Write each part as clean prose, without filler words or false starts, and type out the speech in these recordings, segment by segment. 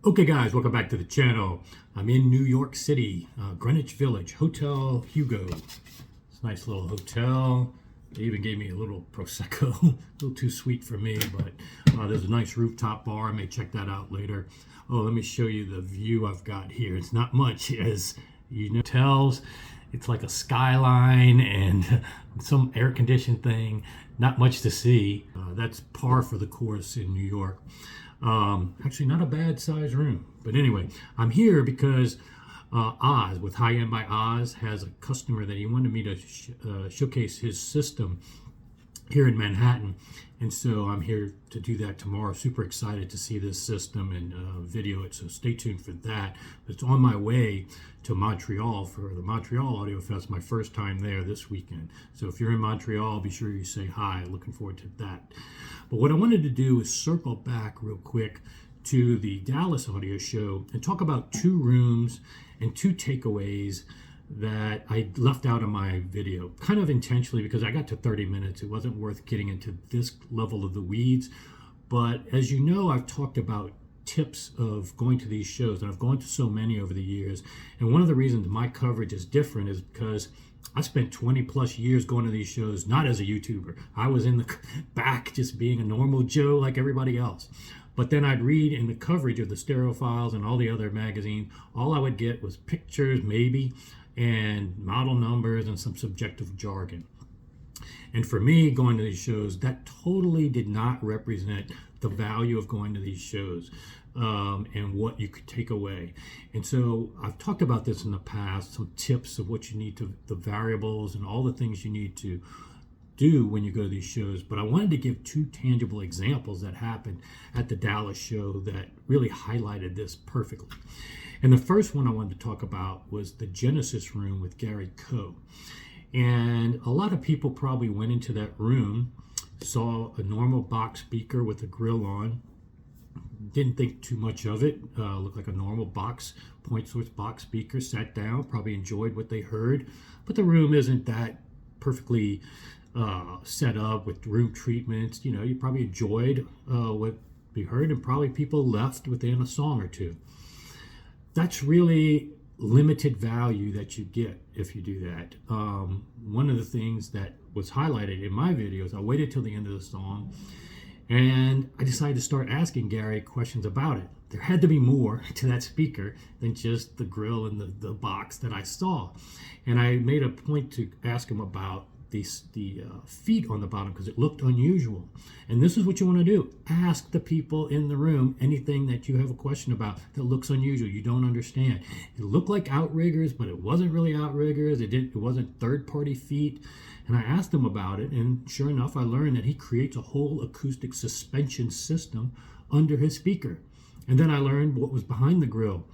Okay, guys, welcome back to the channel. I'm in New York City, Greenwich Village, Hotel Hugo. It's a nice little hotel. They even gave me a little Prosecco, a little too sweet for me, but there's a nice rooftop bar. I may check that out later. Oh, let me show you the view I've got here. It's not much, as you know, hotels. It's like a skyline and some air-conditioned thing. Not much to see. That's par for the course in New York. Actually, not a bad size room. But anyway, I'm here because Oz, with High End by Oz, has a customer that he wanted me to showcase his system here in Manhattan. And so I'm here to do that tomorrow. Super excited to see this system and video it. So stay tuned for that. But it's on my way to Montreal for the Montreal Audio Fest, my first time there this weekend. So if you're in Montreal, be sure you say hi. Looking forward to that. But what I wanted to do is circle back real quick to the Dallas audio show and talk about two rooms and two takeaways that I left out of my video, kind of intentionally, because I got to 30 minutes. It wasn't worth getting into this level of the weeds. But as you know, I've talked about tips of going to these shows, and I've gone to so many over the years. And one of the reasons my coverage is different is because I spent 20 plus years going to these shows, not as a YouTuber. I was in the back just being a normal Joe like everybody else. But then I'd read in the coverage of the Stereophiles and all the other magazines, all I would get was pictures, maybe, and model numbers and some subjective jargon. And for me, going to these shows, that totally did not represent the value of going to these shows and what you could take away. And so I've talked about this in the past, some tips of what you need to, the variables and all the things you need to do when you go to these shows. But I wanted to give two tangible examples that happened at the Dallas show that really highlighted this perfectly. And the first one I wanted to talk about was the Genesis room with Gary Coe. And a lot of people probably went into that room, saw a normal box speaker with a grill on, didn't think too much of it, looked like a normal box, point source box speaker, sat down, probably enjoyed what they heard. But the room isn't that perfectly set up with room treatments. You know, you probably enjoyed what you heard, and probably people left within a song or two. That's really limited value that you get if you do that. One of the things that was highlighted in my videos, I waited till the end of the song and I decided to start asking Gary questions about it. There had to be more to that speaker than just the grill and the box that I saw. And I made a point to ask him about the feet on the bottom because it looked unusual. And this is what you want to do. Ask the people in the room anything that you have a question about that looks unusual, you don't understand. It looked like outriggers, but it wasn't really outriggers. It wasn't third-party feet. And I asked him about it, and sure enough, I learned that he creates a whole acoustic suspension system under his speaker. And then I learned what was behind the grill,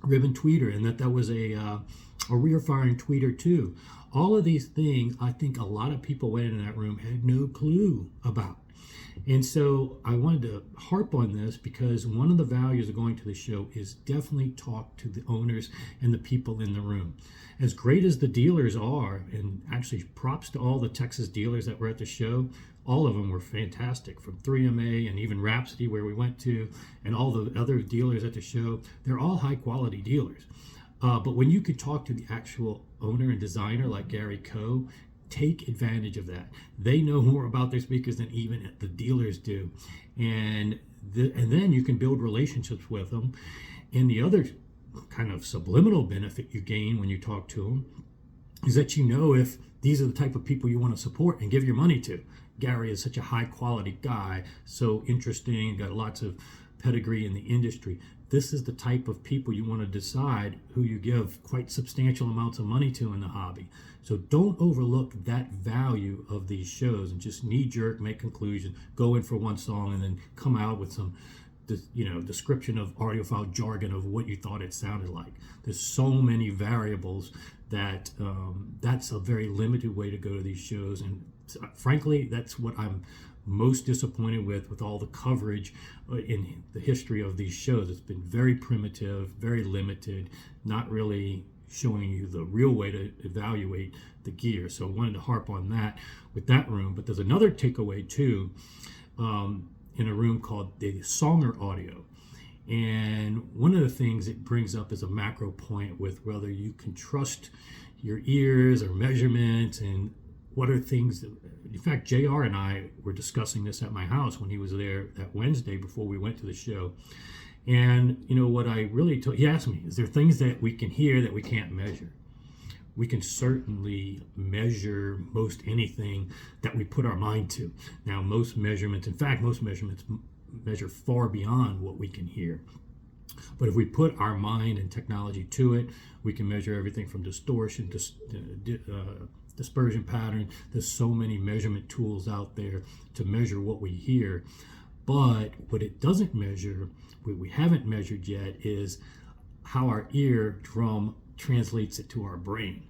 ribbon tweeter, and that was a rear firing tweeter too. All of these things, I think a lot of people went into that room had no clue about. And so I wanted to harp on this because one of the values of going to the show is definitely talk to the owners and the people in the room. As great as the dealers are, and actually props to all the Texas dealers that were at the show, all of them were fantastic, from 3MA and even Rhapsody where we went to, and all the other dealers at the show. They're all high quality dealers. But when you could talk to the actual owner and designer like Gary Coe, take advantage of that. They know more about their speakers than even the dealers do. And then you can build relationships with them. And the other kind of subliminal benefit you gain when you talk to them is that you know if these are the type of people you want to support and give your money to. Gary is such a high quality guy, so interesting, got lots of pedigree in the industry. This is the type of people you want to decide who you give quite substantial amounts of money to in the hobby. So don't overlook that value of these shows and just knee-jerk, make conclusions, go in for one song and then come out with some description of audiophile jargon of what you thought it sounded like. There's so many variables that that's a very limited way to go to these shows. And frankly, that's what I'm most disappointed with all the coverage in the history of these shows. It's been very primitive, very limited, not really showing you the real way to evaluate the gear. So I wanted to harp on that with that room. But there's another takeaway too in a room called the Songer Audio. And one of the things it brings up is a macro point with whether you can trust your ears or measurements, and what are things that, in fact, JR and I were discussing this at my house when he was there that Wednesday before we went to the show. And what I really told, he asked me, is there things that we can hear that we can't measure? We can certainly measure most anything that we put our mind to. Now, most measurements measure far beyond what we can hear. But if we put our mind and technology to it, we can measure everything from distortion to dispersion pattern. There's so many measurement tools out there to measure what we hear. But what it doesn't measure, what we haven't measured yet, is how our eardrum translates it to our brain.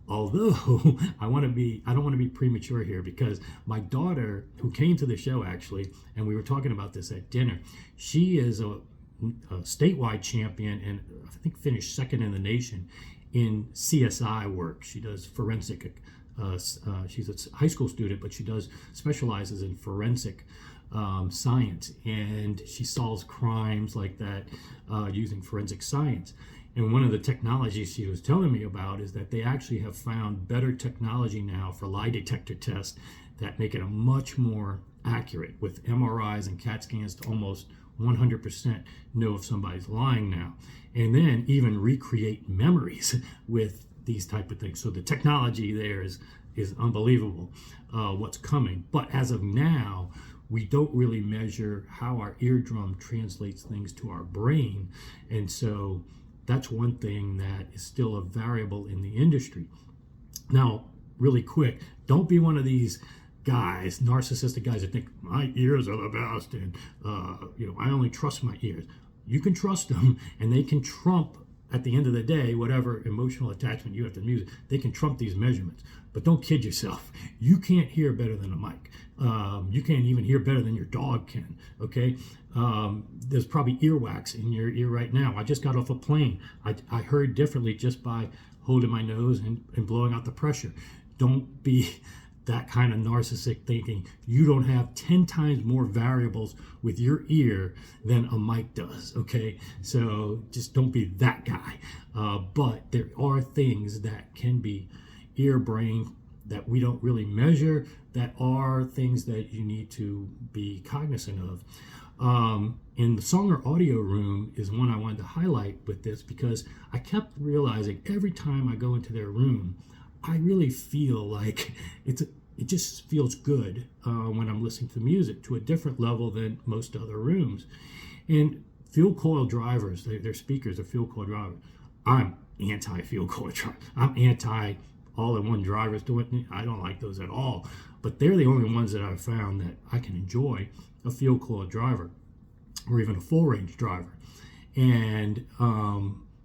Although I don't want to be premature here, because my daughter, who came to the show actually, and we were talking about this at dinner, she is a statewide champion and I think finished second in the nation in CSI work. She does forensic. She's a high school student, but she specializes in forensic science, and she solves crimes like that using forensic science. And one of the technologies she was telling me about is that they actually have found better technology now for lie detector tests that make it a much more accurate, with MRIs and CAT scans to almost 100% know if somebody's lying now. And then even recreate memories with these type of things. So the technology there is unbelievable, what's coming. But as of now, we don't really measure how our eardrum translates things to our brain. And so that's one thing that is still a variable in the industry. Now, really quick, don't be one of these guys, narcissistic guys that think my ears are the best and I only trust my ears. You can trust them, and they can trump, at the end of the day, whatever emotional attachment you have to music. They can trump these measurements. But don't kid yourself. You can't hear better than a mic. You can't even hear better than your dog can. Okay. There's probably earwax in your ear right now. I just got off a plane. I heard differently just by holding my nose and blowing out the pressure. Don't be that kind of narcissistic thinking. You don't have 10 times more variables with your ear than a mic does, okay? So just don't be that guy. But there are things that can be ear brain that we don't really measure, that are things that you need to be cognizant of. And the Songer audio room is one I wanted to highlight with this, because I kept realizing every time I go into their room, I really feel like it just feels good when I'm listening to music to a different level than most other rooms. And fuel coil drivers, their speakers are fuel coil drivers. I'm anti fuel coil driver. I'm anti all-in-one drivers doing. I don't like those at all. But they're the only ones that I've found that I can enjoy, a fuel coil driver or even a full range driver. And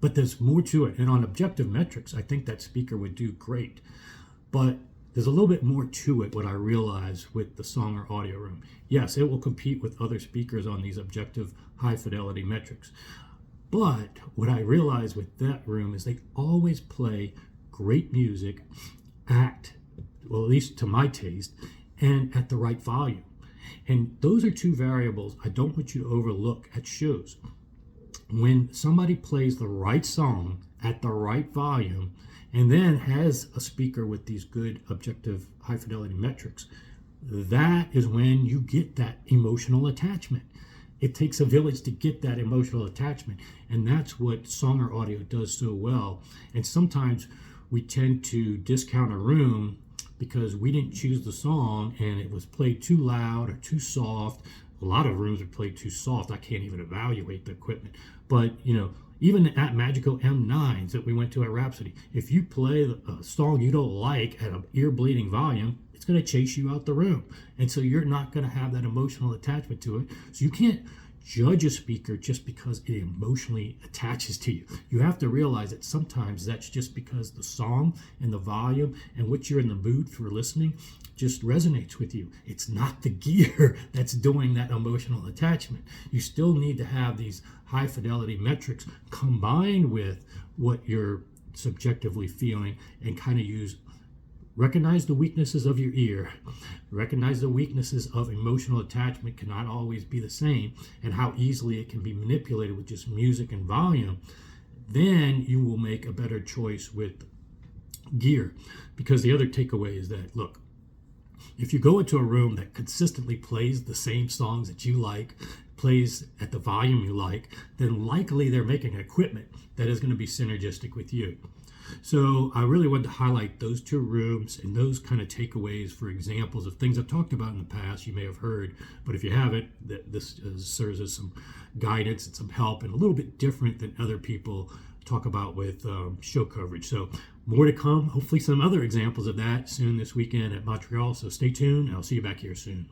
but there's more to it. And on objective metrics, I think that speaker would do great. But there's a little bit more to it, what I realized with the Songer audio room. Yes, it will compete with other speakers on these objective high fidelity metrics. But what I realized with that room is they always play great music at least to my taste, and at the right volume. And those are two variables I don't want you to overlook at shows. When somebody plays the right song at the right volume, and then has a speaker with these good objective high fidelity metrics, that is when you get that emotional attachment. It takes a village to get that emotional attachment, and that's what Songer audio does so well. And sometimes we tend to discount a room because we didn't choose the song and it was played too loud or too soft. A lot of rooms are played too soft. I can't even evaluate the equipment. But, even at Magico M9s that we went to at Rhapsody, if you play a song you don't like at an ear-bleeding volume, it's going to chase you out the room. And so you're not going to have that emotional attachment to it. So you can't judge a speaker just because it emotionally attaches to you. You have to realize that sometimes that's just because the song and the volume and what you're in the mood for listening just resonates with you. It's not the gear that's doing that emotional attachment. You still need to have these high fidelity metrics combined with what you're subjectively feeling, and kind of use Recognize the weaknesses of your ear. Recognize the weaknesses of emotional attachment cannot always be the same, and how easily it can be manipulated with just music and volume. Then you will make a better choice with gear. Because the other takeaway is that, look, if you go into a room that consistently plays the same songs that you like, plays at the volume you like, then likely they're making equipment that is going to be synergistic with you. So I really wanted to highlight those two rooms and those kind of takeaways for examples of things I've talked about in the past you may have heard. But if you haven't, this serves as some guidance and some help, and a little bit different than other people talk about with show coverage. So more to come. Hopefully some other examples of that soon this weekend at Montreal. So stay tuned. I'll see you back here soon.